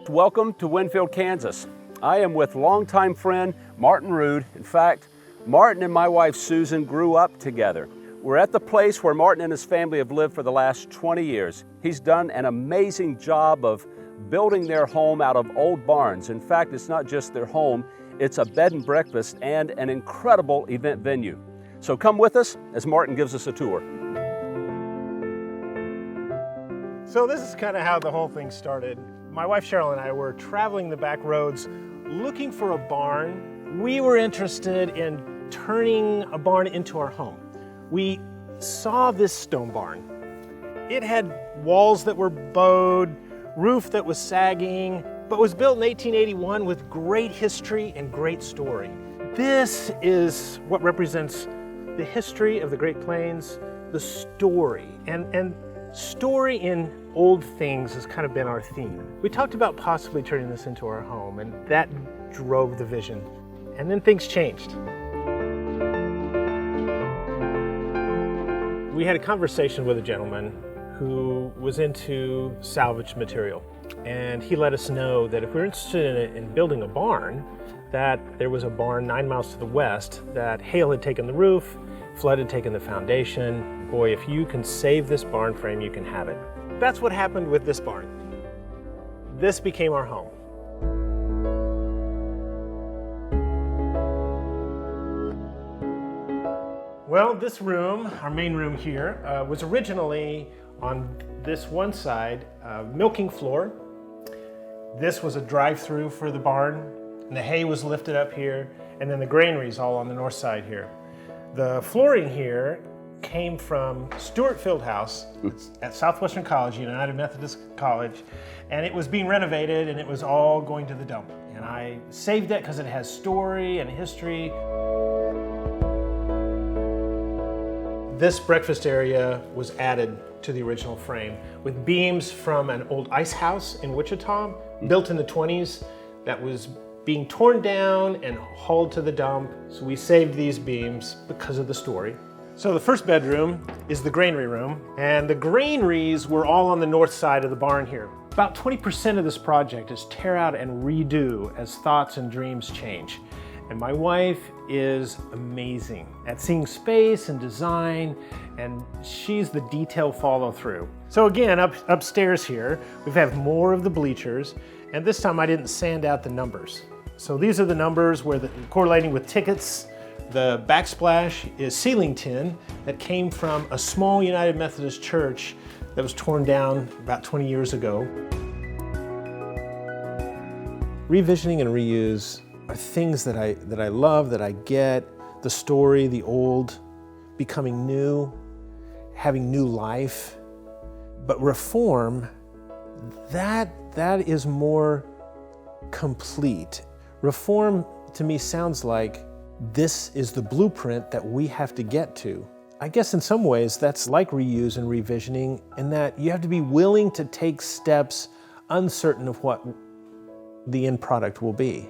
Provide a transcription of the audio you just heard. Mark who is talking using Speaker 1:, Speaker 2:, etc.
Speaker 1: Welcome to Winfield, Kansas. I am with longtime friend Martin Rood. In fact, Martin and my wife Susan grew up together. We're at the place where Martin and his family have lived for the last 20 years. He's done an amazing job of building their home out of old barns. In fact, it's not just their home, it's a bed and breakfast and an incredible event venue. So come with us as Martin gives us a tour.
Speaker 2: So this is kind of how the whole thing started. My wife Cheryl and I were traveling the back roads looking for a barn. We were interested in turning a barn into our home. We saw this stone barn. It had walls that were bowed, roof that was sagging, but was built in 1881 with great history and great story. This is what represents the history of the Great Plains, the story. And story in old things has kind of been our theme. We talked about possibly turning this into our home, and that drove the vision. And then things changed. We had a conversation with a gentleman who was into salvage material, and he let us know that if we were interested in building a barn, that there was a barn 9 miles to the west that hail had taken the roof, flood had taken the foundation. Boy, if you can save this barn frame, you can have it. That's what happened with this barn. This became our home. Well, this room, our main room here, was originally on this one side, milking floor. This was a drive-through for the barn, and the hay was lifted up here, and then the granaries all on the north side here. The flooring here came from Stewart Fieldhouse at Southwestern College, United Methodist College, and it was being renovated, and it was all going to the dump. And I saved it because it has story and history. This breakfast area was added to the original frame with beams from an old ice house in Wichita, built in the 20s, that was being torn down and hauled to the dump. So we saved these beams because of the story. So the first bedroom is the granary room, and the granaries were all on the north side of the barn here. About 20% of this project is tear out and redo as thoughts and dreams change. And my wife is amazing at seeing space and design, and she's the detail follow through. So again, upstairs here, we have more of the bleachers, and this time I didn't sand out the numbers. So these are the numbers where correlating with tickets. The backsplash is ceiling tin that came from a small United Methodist church that was torn down about 20 years ago. Revisioning and reuse are things that I love, that I get. The story, the old, becoming new, having new life. But reform, that is more complete. Reform to me sounds like this is the blueprint that we have to get to. I guess in some ways that's like reuse and revisioning, in that you have to be willing to take steps uncertain of what the end product will be.